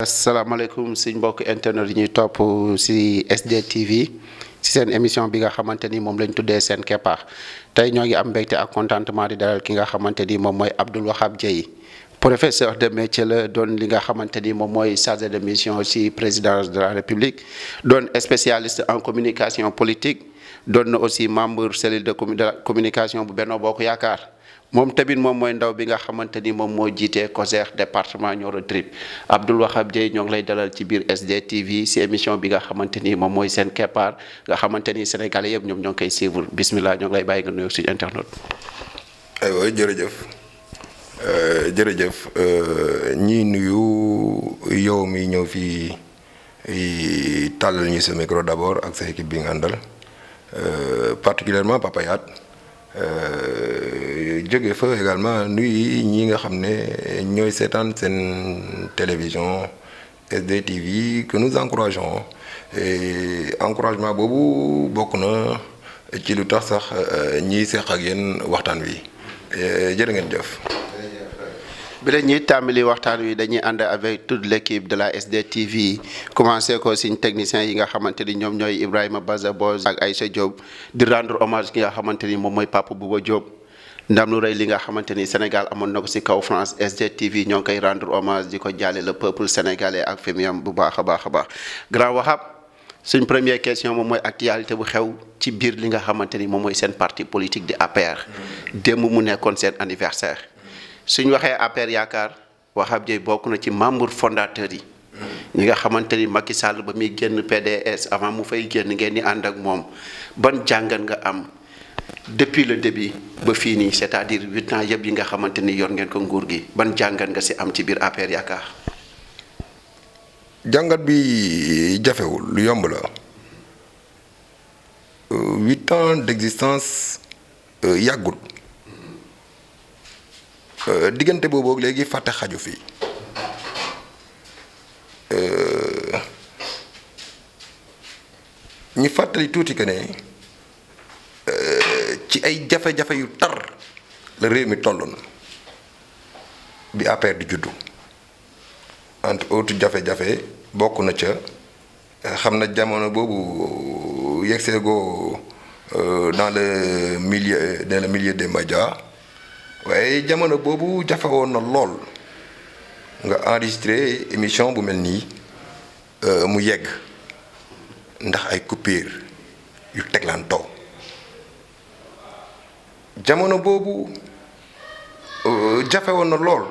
asalaamaaleykum suñ mbokk internet yi ñuy topp si SDTV si seen émission bi nga xamante ni moom lañ tuddee seen keppaar tey ñoo ngi am mbégte ak contentement di dalal ki nga xamante ni moom mooy Abdoul Wahab Dieye professeur de métier la doon li nga xamante ni moom mooy chargé de mission ci présidence de la République doon spécialiste en communication politique doon na aussi membre cellule de communication bu Benno Bokk Yaakaar. moom tamit moom mooy ndaw bi nga xamante ni moom moo jiite COJER département Nioro Trip Abdoul Wahab Dieye ñoo ngi lay dalal ci biir SDTV si émission bi nga xamante ni moom mooy seen keppaar nga xamante ni sénégalais yëpp ñoom ñoo ngi koy suivre bismillah ñoo ngi lay bàyyi nga nuyu suñu internet. aywa jërëjëf ñii nuyu yow mi ñëw fii tàllal ñu sa micro d'abord ak sa équipe bi nga àndal particulièrement Papa Yade jóge fa également nuyu ñi nga xam ne ñooy seetaan seen télévision SDTV que nous encourageons et encouragement boobu bokk na ci lu tax sax ñiy seq ak yéen waxtaan wi jërë ngeen jëf. bi la ñuy tàmbali waxtaan wi dañuy ànd avec toute l'équipe de la SDTV commencé ko suñ techniciens yi nga xamante ni ñoom ñooy Ibrahima Baza Boz ak Aïcha Diop di rendre hommage ki nga xamante ni moom mooy Papa Bouba Diop ndam lu rëy li nga xamante ni Sénégal amoon na ko si kaw France SDTV ñoo ngi koy rendre hommage di ko jaale le peuple sénégalais ak famiyam bu baax a baax a baax grand Wahab suñ première question moom mooy actualité bu xew ci biir li nga xamante ni moom mooy seen parti politique di APR démb mu nekkoon seen anniversaire suñ waxee APR yaakaar Wahab Dieye bokk na ci membre fondateur yi ñi nga xamante ni Macky Sall ba muy génn PDS avant mu fay génn ngeen di ànd ak moom ban jàngat nga am depuis le début ba fii nii c'est-à-dire 8 ans yëpp yi nga xamante ni yor ngeen ko nguur gi ban jàngat nga si am ci biir APR yaakaar. jàngat bi jafewul lu yomb la 8 ans d'existence yàggul. diggante boobu léegi fàtte xaju fii ñu fàttali tuuti que ne ci ay jafe-jafe yu tar la réew mi tolloon bi APR di juddu entre autres jafe-jafe bokk na ca xam na jamono boobu yegseegoo dans le milieu des médias waaye jamono boobu jafe woon na lool nga enregistré émission bu mel nii mu yegg ndax ay coupure yu teglantoo jamono boobu jafe woon na lool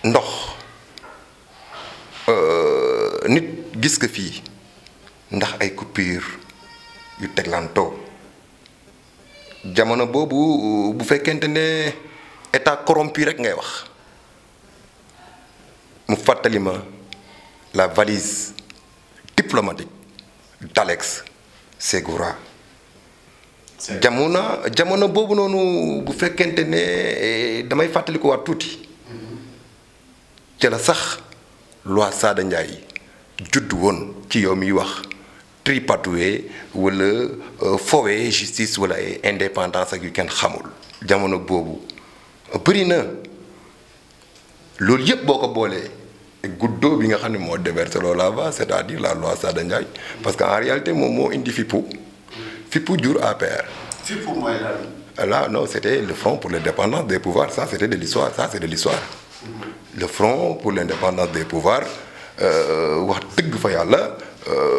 ndox nit gis nga fii ndax ay coupure yu teglantoo jamono boobu bu fekkente ne état corrompu rek ngay wax mu fàttali ma la valise diplomatique d'Alex Segura jamono boobu noonu bu fekkente ne damay fàttali ko waat tuuti ci la sax loi Sada Ndiaye judd woon ci yow miy wax tripatoué wala fowee justice wala ay indépendance ak yu kenn xamul jamono boobu bëri na loolu yëpp boo ko boolee guddoo bi nga xam ne moo déversé loolu là-bas c'est-à-dire la loi Sada Ndiaye parce que en réalité moom moo indi fippu jur APR. fippu mooy lan. là non c'était le front pour l'indépendance des pouvoirs ça c'était de l'histoire ça c'est de l'histoire le front pour l'indépendance des pouvoirs wax dëgg fa yàlla.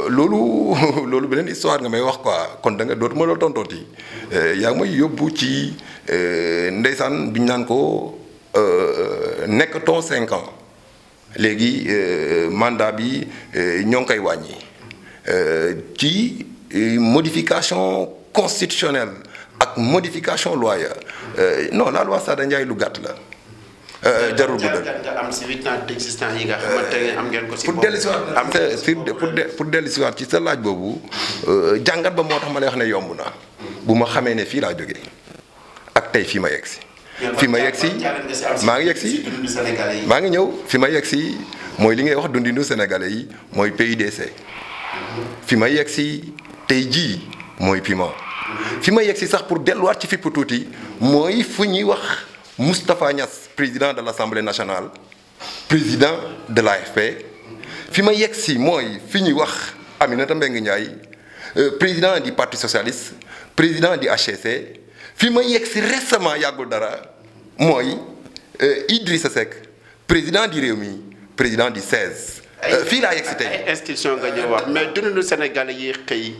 loolu beneen histoire nga may wax quoi kon da nga dootuma la tontooti yaa ngi may yóbbu ci ndeysaan bi ñu naan ko nekkatoo 5 ans léegi mandat bi ñoo ngi koy wàññi ci modification constitutionnelle ak modification loi non la loi Sada Ndiaye lu gàtt la. jarul guddal nga am si 8 ans d'existence yi nga xamante ne am ngeen ko si. pour dellusiwaat ci sa laaj boobu jàngat ba moo tax ma lay wax ne yomb na bu ma xamee ne fii laa jógee ak tey fii ma yegg si. fi ma yegg si maa ngi yegg si maa ngi ñëw fi ma yegg si mooy li ngay wax dundinu sénégalais yi mooy PUDC fi ma yegg si tey jii mooy PIMA fi ma yegg si sax pour delluwaat ci fipp tuuti mooy fu ñuy wax Moustapha Niass président de l'Assemblée nationale président de l'AFP fi ma yegg si mooy fi ñuy wax Aminata Mbengue Ndiaye président du parti socialiste président du HCC fi ma yegg si récemment yàggul dara mooy Idrissa Seck président du Rewmi président du 16. fii laa yegg si tey ay institution nga ñëw wax mais dundu Sénégalais yi xëy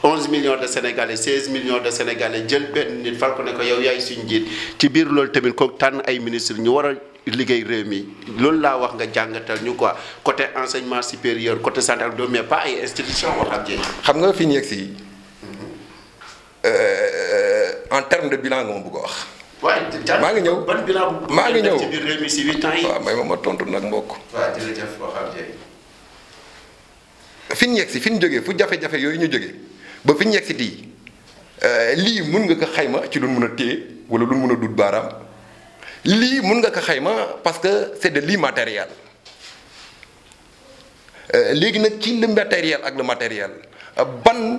11 millions de Sénégalais 16 millions de Sénégalais jël benn nit fal ko ne ko yow yaay suñu njiit ci biir loolu tamit ko tànn ay ministre ñu war a liggéey réew mi loolu laa wax nga jàngatal ñu quoi côté enseignement supérieur côté santé ak doom mais pas ay institution wax ak xam nga fi ñu yegg si en terme de bilan nga ma bëgg a wax. maa ngi ñëw ban bilan maa ngi ñëw ci biir réew mi si 8 ans yi. waaw may ma tontu nag mbokk. waaw jërëjëf waxal fi ñu yegg si fi ñu jógee fu jafe-jafe yooyu ñu jógee ba fi ñu yegg si tii lii mun nga ko xayma ci lu mun a téye wala lu mun a dut baaraam lii mun nga ko xayma parce que c'est de l'immatériel léegi nag ci le matériel ak le matériel ban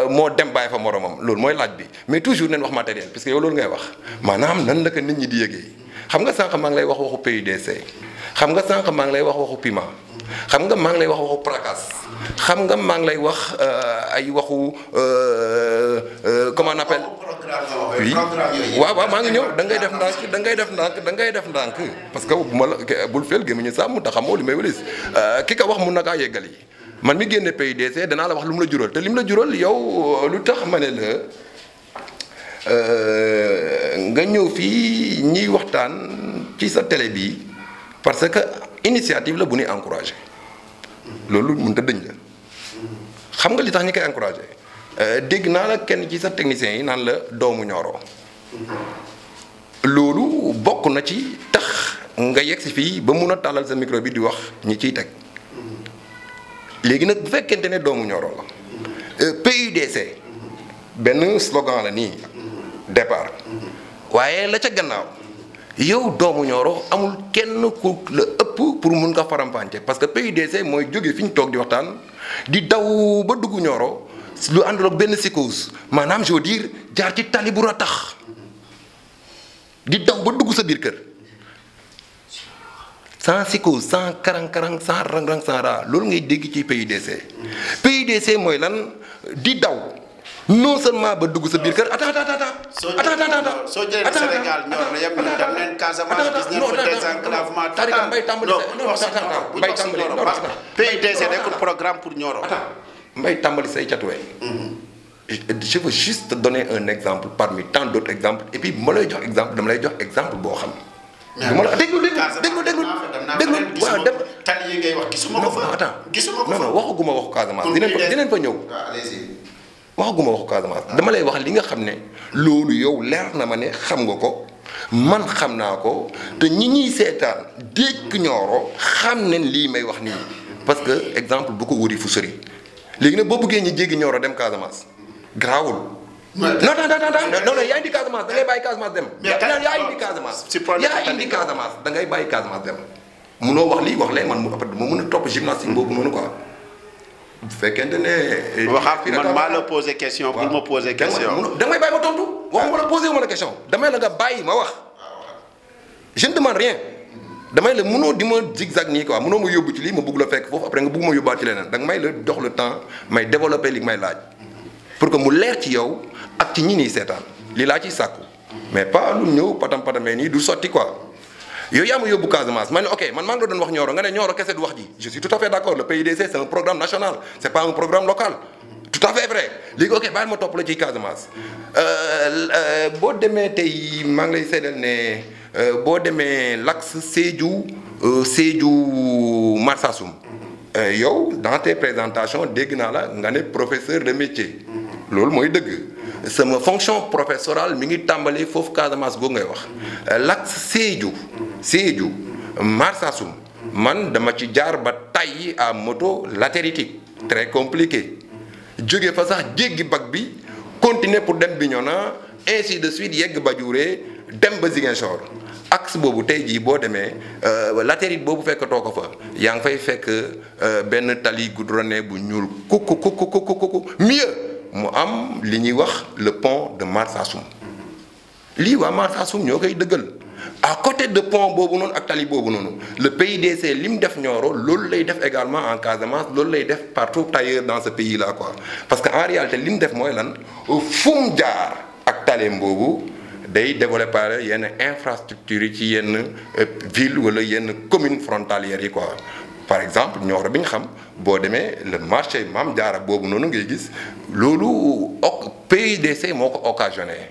moo dem bàyyi fa moromam loolu mooy laaj bi mais toujours nañ wax matériel parce que yow loolu ngay wax maanaam nan la ko nit ñi di yëgee xam nga sànq maa ngi lay wax waxu PUDC xam nga sànq maa ngi lay wax waxu PIMA xam nga maa ngi lay wax waxu PRACAS xam nga maa ngi lay wax ay waxu comment on appelle. oui waaw waaw maa ngi ñëw da ngay def ndànk da ngay def ndànk da ngay def ndànk parce que bu ma la bul feel gémmiñu sàmm te xamoo li may wëlis ki ko wax mun na kaa yeggal yi man mi génne PUDC danaa la wax lu mu la jural te li mu la jural yow lu tax ma ne la nga ñëw fii ñiy waxtaan ci sa télé bi parce que initiative la bu ñuy encouragé loolu mënut a dëñ la xam nga li tax ñi koy encouragé dégg naa la kenn ci sa techniciens yi naan la doomu Nioro loolu bokk na ci tax nga yegg si fii ba mun a tàllal sa micro bi di wax ñi ciy teg léegi nag bu fekkente ne doomu Nioro la PUDC benn slogan la nii départ waaye la ca gannaaw yow doomu Nioro amul kenn ku la ëpp pour mun nga faram-fàcce parce que PUDC mooy jóge fi ñu toog di waxtaan di daw ba dugg Nioro lu àndul ak benn psychose maanaam je veux dire jaar ci tali bu ratax di daw ba dugg sa biir kër sans psychose sans karang-karang sans rang-rang sans ra loolu ngay dégg ci PUDC PUDC mooy lan di daw non seulement ba dugg sa biir kër soo jëlee Sénégal ñor na yem ñu dem leen Casamance gis ngeen fa désenclavement total PUDC nekkul programme pour Nioro. mbay tàmbali say catuwee je veux juste te donner un exemple parmi tant d'autres exemples et puis ma lay jox exemple dama lay jox exemple boo xam. du ma la déglu waaw dem tali yi ngay wax gisuma ko fa. gisuma ko fa non waxaguma waxu Casamance dinañ fa ñëw. waxaguma waxu Casamance dama lay wax li nga xam ne loolu yow leer na ma ne xam nga ko man xam naa ko te ñi ñuy seetaan dégg Nioro xam nañ lii may wax nii parce que exemple bu ko wëri fu sori léegi nag boo bëggee ñi jéggi Nioro dem Casamance garaawul. non yaa indi Casamance da ngay bàyyi Casamance dem. yaa indi Casamance. yaa indi Casamance da ngay bàyyi Casamance dem. munoo wax lii wax lee man mu après ma mën a topp gymnastique boobu noonu quoi. bu fekkente ne. waxaat man maa la posé question pour ma posé question. damay bàyyi ma tontu. waxuma la posé wu ma la question damay la nga bàyyi ma wax. je ne demande rien. damay la mënoo di ma zigzag nii quoi mënoo ma yóbbu ci lii ma bëgg la fekk foofu après nga bëgg ma yóbbaat ci leneen danga may la jox le temps may développer li may laaj pour que mu leer ci yow ak ci ñi nii seetaan lii laa ciy sàkku mais pas lu ñëw patam patamee nii du sotti quoi yow yaa ma yóbbu Casamance ma ne ok man maa ngi la doon wax Nioro nga ne Nioro kese du wax ji je suis tout à fait d'accord le PUDC c'est un programme national c'est pas un programme local tout à fait vrai léegi ok bàyyi ma topp la ci Casamance boo demee tey maa ngi lay seedal ne boo demee l'axe Sédhiou Marsassoum yow dans tes présentations dégg naa la nga ne professeur de métier loolu mooy dëgg sama fonction professorale mi ngi tàmbalee foofu Casamance googu ngay wax l'axe Sédhiou Marsassoum man dama ci jaar ba tay à moto latéritique très compliqué jóge fa sax jéggi bac bi continuer pour dem Bignona ainsi de suite yegg Badiouré dem ba Ziguinchor axe boobu tey jii boo demee latérite boobu fekkatoo ko fa yaa ngi fay fekk benn tali goudronné bu ñuul kuku mieux mu am li ñuy wax le pont de Marsassoum lii waa Marsassoum ñoo koy dëggal à côté de pont boobu noonu ak tali boobu noonu le PIDC li mu def Nioro loolu lay def également en Casamance loolu lay def partout ailleurs dans ce pays là quoi parce que en réalité li mu def mooy lan fu mu jaar ak taleem boobu day développer yenn infrastructures yi ci yenn ville wala yenn commune frontalières yi quoi par exemple Nioro bi ñu xam boo demee le marché Mame Diarra boobu noonu ngay gis loolu PIDC moo ko occasionné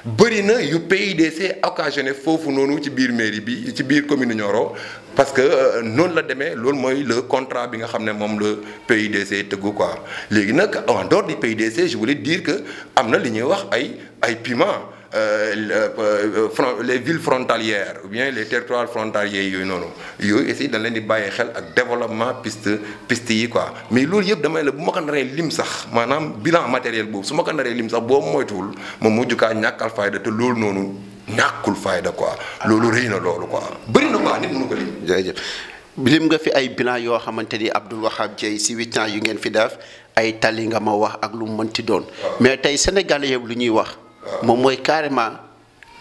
bëri na yu PIDC occasionné foofu noonu ci biir mairie bi ci biir commune Nioro parce que noonu la demee loolu mooy le contrat bi nga xam ne moom le PIDC tëggu quoi léegi nag en dehors du PIDC je voulais dire que am na li ñuy wax ay piment les villes frontalières ou bien les territoires frontaliers yooyu noonu yooyu aussi dañ leen di bàyyi xel ak développement piste yi quoi mais loolu yëpp damay la bu ma ko naree lim sax maanaam bilan matériel boobu su ma ko naree lim sax boobu moytuwul moom mujj kaa ñàkkal fayda te loolu noonu ñàkkul fayda quoi loolu rëy na loolu quoi bëri na quoi nit mënu ko lim. jërëjëf lim nga fi ay bilan yoo xamante ni Abdoul Wahab Dieye si 8 ans yu ngeen fi def ay tali nga ma wax ak lu mu mënti doon mais tey Sénégalais yëpp lu ñuy wax. moom mooy carrément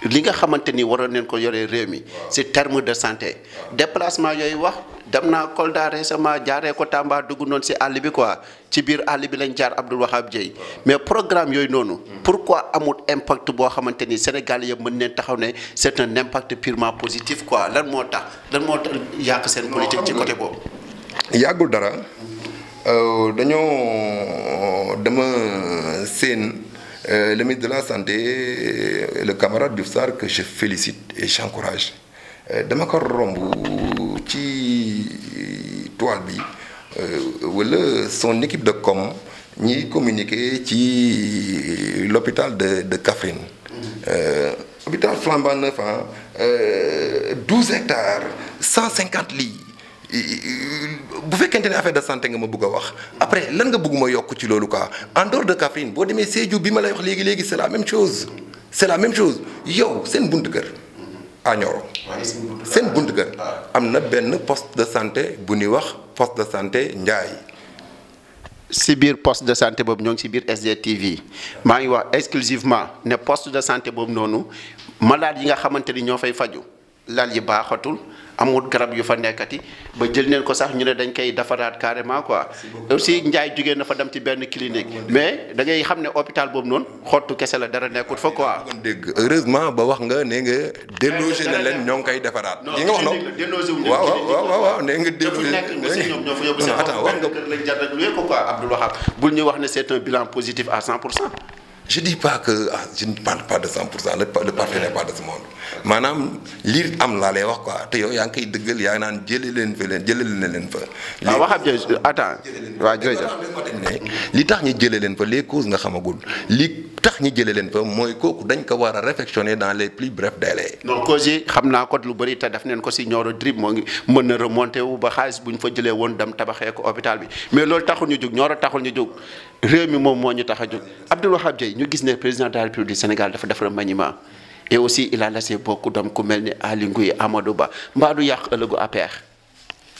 li nga xamante ni waroon nañ ko yore réew mi ci terme de santé déplacement yooyu wax dem naa Kolda récemment jaaree ko Tamba dugg noonu ci àll bi quoi ci biir àll bi lañ jaar Abdoul Wahab Dieye mais programme yooyu noonu pourquoi amul impact boo xamante ni Sénégal yëpp mën neen taxaw ne c'est un impact purement positif quoi lan moo tax yàq seen politique ci côté boobu. yàggul dara dañoo dama seen. Le ministre de la Santé, le camarade Diouf Sarr que je félicite et j'encourage dama ko romb ci toile bi wala son équipe de com ñiy communiquer ci l'hôpital de Kaffrine hôpital flambant neuf 12 hectares 150 lits bu fekkente ne affaire de santé nga ma bëgg a wax après lan nga bëgg ma yokk ci loolu quoi en dehors de Kaffrine boo demee Sédhiou bi ma lay wax léegi c'est la même chose yow seen buntu kër à Nioro seen buntu kër am na benn poste de santé bu ñuy wax poste de santé Ndiaye. si biir poste de santé boobu ñoo ngi si biir SDTV maa ngi wax exclusivement ne poste de santé boobu noonu malade yi nga xamante ni ñoo fay faju lal yi baaxatul amul garab yu fa nekkati ba jël neen ko sax ñu ne dañ koy defaraat carrément quoi aussi Ndiaye jugee na fa dem ci benn clinique mais da ngay xam ne hôpital boobu noonu xottu kese la dara nekkut fa quoi. dégg heureusement ba wax nga ne nga délogé na leen ñoo ngi koy defaraat. yi nga wax noonu waaw nee nga délogé ñoom ñoo fa yóbbu seen attends wax nga kër lañ jar rek luy ko quoi Abdoul Wahab bul ñu wax ne c'est un bilan positif à 100%. je dis pas que je ne parle pas de 100% le parfait n'est pas de ce monde maanaam lii am laa lay wax quoi te yow yaa ngi koy dëggal yaa ngi naan jëlee leen fa. waaw Wahab Dieye attends waaw jërëjëf. li tax ñu jëlee leen fa les causes nga xamagul li tax ñu jëlee leen fa mooy kooku dañ ko war a réflexionner dans les plus brefs délais. non causes yi xam naa ko lu bëri te def neen ko si Nioro Drip moo ngi mën na remonté wu ba xaalis bu ñu fa jëlee woon dem tabaxee ko hôpital bi mais loolu taxul ñu jóg Nioro taxul ñu jóg réew mi moom moo ñu tax a jóg Abdoul Wahab Dieye ñu gis ne président de la République du Sénégal dafa defar maniement et aussi il a laissé beaucoup d'hommes ku mel ni Aly Ngouille Amadou Ba mbaa du yàq ëllëgu APR.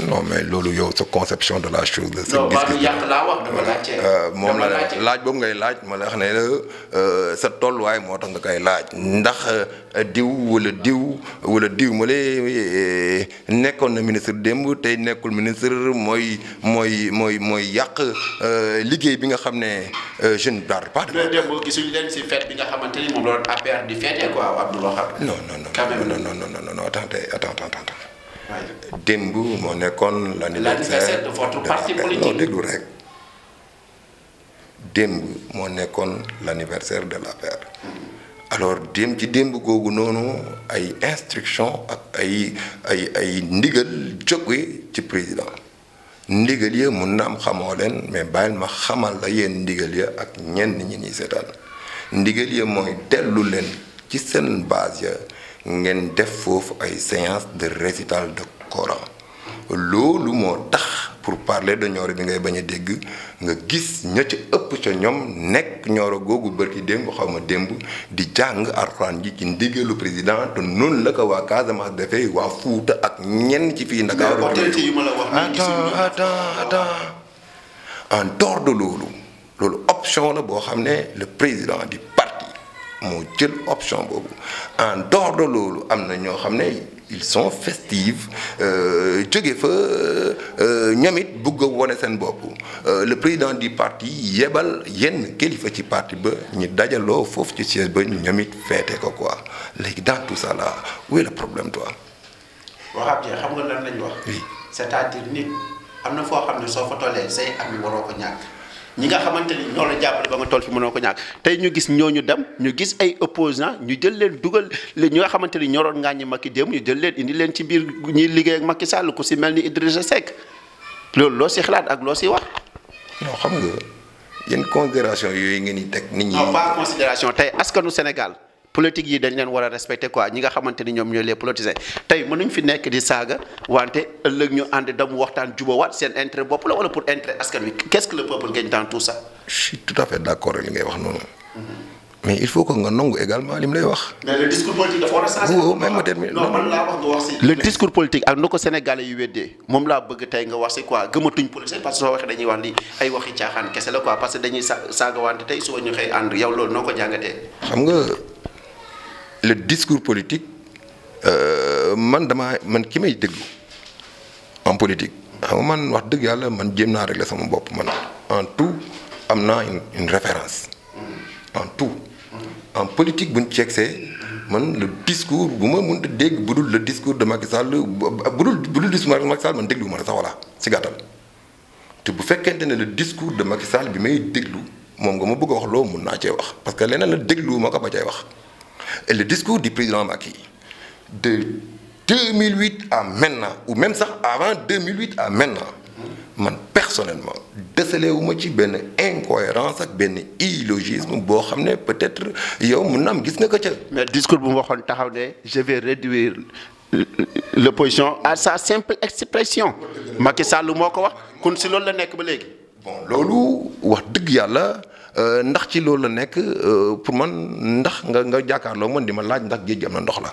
non mais loolu yow sa conception de la chose la. non mbaa du yàq laa wax dama laajte. moom la laaj boobu ngay laaj ma la wax ne la sa tolluwaay moo tax nga koy laaj ndax diw wala diw ma lay nekkoon na ministre démb tey nekkul ministre mooy yàq liggéey bi nga xam ne je ne parle pas de. démb gisuñu leen si fête bi nga xamante ni moom la doon APR di fêter quoi Abdoul Wahab. non attends. démb moo nekkoon l'anniversaire de votre parti politique. non déglu rek démb moo nekkoon l'anniversaire de l'APR. alors démb googu noonu ay instruction ak ay ndigal jóge ci président ndigal ya mun na am xamoo leen mais bàyyil ma xamal la yéen ndigal ya ak ñenn ñi ñuy seetaan ndigal ya mooy dellu leen ci seen base ya ngeen def foofu ay séance de récital de Coran loolu moo tax pour parler de Nioro bi ngay bañ a dégg nga gis ña ca ëpp ca ñoom nekk Nioro googu bërki démb xaw ma démb di jàng alxuraan ji ci ndigalu président te noonu la ko waa Casamance defee waa Fuuta ak ñenn ci fii Ndakaaru. attends en dehors de loolu option la boo xam ne le président du parti moo jël option boobu en dehors de loolu am na ñoo xam ne ils sont festifs jóge fa ñoom it bugg a wone seen bopp le président du parti yebal yenn kilifa ci parti ba ñu dajaloo foofu ci siège ba ñoom it feete ko quoi léegi dans tout ça là où est le problème toi. waxaat je xam nga lan lañ wax. oui c'est-à-dire nit am na foo xam ne soo fa tollee say am yi waroo ko ñàkk. ñi nga xamante ni ñoo la jàppale ba nga toll fi mënoo ko ñàkk tey ñu gis ñooñu dem ñu gis ay opposants ñu jël leen dugal ñi nga xamante ni ñoroon ngaañi Macky démb ñu jël leen indi leen ci biir ñuy liggéey ak Macky Sall ku si mel ni Idrissa Seck loolu loo si xalaat ak loo si wax. non xam nga yenn considération yooyu ngeen di teg nit ñi. non pas considération tey askanu Sénégal politique yi dañ leen war a respecter quoi ñi nga xamante ni ñoom ñooy les politiciens tey mënuñ fi nekk di saaga wante ëllëg ñu ànd dem waxtaan jubawaat seen intérêt bopp la wala pour intérêt askan wi qu'est-ce que le peuple gagne dans tout ça. je suis tout à fait d'accord ak li ngay wax noonu. mais il faut que nga nangu également li mu lay wax. mais le discours politique dafa war a changer. même ma terminer non man laa wax nga wax si. le discours politique ak nu ko Sénégalais yu weddee moom laa bëgg tey nga wax si quoi gëmatuñ politique parce que soo waxee dañuy wax li ay waxi caaxaan kese la quoi parce que dañuy saagawante tey suba ñu xëy ànd yow loolu noo ko jàngatee. xam nga le discours politique man ki may déglu en politique xam nga man wax dëgg yàlla man jéem naa régler sama bopp man en tout am naa une référence en tout. en politique bu ñu ceegsee man le discours bu ma mënut a dégg bu dul le discours de Macky Sall bu dul discours de Macky Sall man déglu ma la sax voilà si gàttal te bu fekkente ne le discours de Macky Sall bi may déglu moom nga ma bëgg a wax loo mun naa cee wax parce que leneen la déglu ma ko ba cay wax et le discours du président Macky de 2008 à maintenant ou même sax avant 2008 à maintenant man personnellement décelé wu ma ci benn incohérence ak benn illogisme boo xam ne peut-être yow mun na am gis nga ko ca. mais discours bu mu waxoon taxaw ne je vais réduire l'opposition à sa simple expression Macky Sall moo ko wax kon si loolu la nekk ba léegi. bon loolu wax dëgg yàlla ndax ci loolu la nekk pour man ndax nga jàkkaarloo man di ma laaj ndax géej gi am na ndox la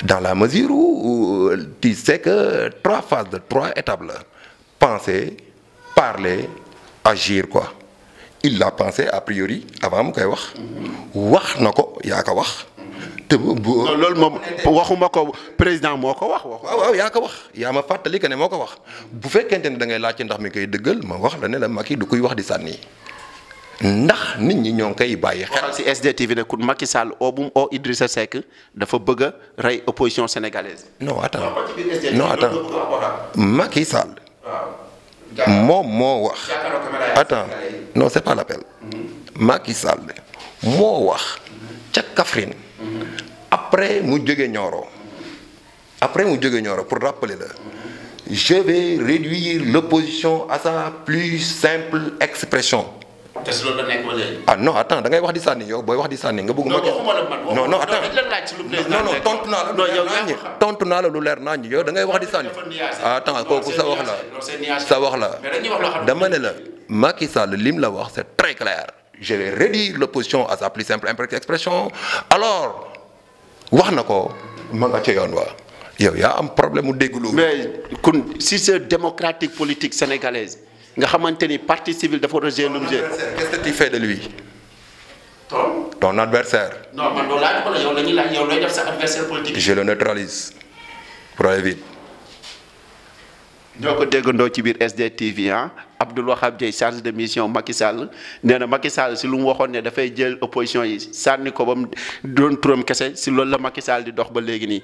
dans la mesure où tu sais que 3 phases de 3 étapes la. Penser, parler, agir quoi. Il l'a pensé a priori avant mu koy wax na ko yaa ko wax. te loolu moom waxuma ko président moo ko wax. waaw yaa ko wax yaa ma fàttali que ne moo ko wax bu fekkente ne da ngay laajte ndax mi koy dëggal ma wax la ne la Macky du koy wax di sànni ndax nit ñi ñoo ngi koy bàyyi xel. waxal si SDTV ne ku Macky Sall bu mu Idrissa Seck dafa bëgg a rey opposition sénégalaise. non attends Macky Sall. moom moo wax. attends non c'est pas l'appel. Macky Sall moo wax ca Kaffrine. après mu jóge Nioro pour rappeler la. je vais réduire l'opposition à sa plus simple expression. te si loolu la nekk ba léegi. ah non attends da ngay wax di sànni yow booy wax di sànni nga bëgg ma. non non attends non tontu naa la lu leer naa ñu yow da ngay wax di sànni. attends kooku sa wax la dama ne la Macky Sall lim la wax c'est très clair. je vais réduire l'opposition à sa plus simple expression alors wax na ko ma nga ca yoon waa yow yaa am problème mu dégg loolu. mais kun si c'est démocratique politique sénégalaise. nga xamante ni partie civile dafa rejeter l'objet. Qu'est-ce que tu fais de lui? Ton adversaire. non man loolu laaj ko la yow la ñuy laaj yow looy def sa adversaire politique. je le neutralise pour aller vite. ñoo ko déggandoo ci biir SDTV Abdoul Wahab Dieye chargé de mission Macky Sall nee na Macky Sall si lu mu waxoon ne dafay jël opposition yi sànni ko ba mu doon turam kese si loolu la Macky Sall di dox ba léegi nii.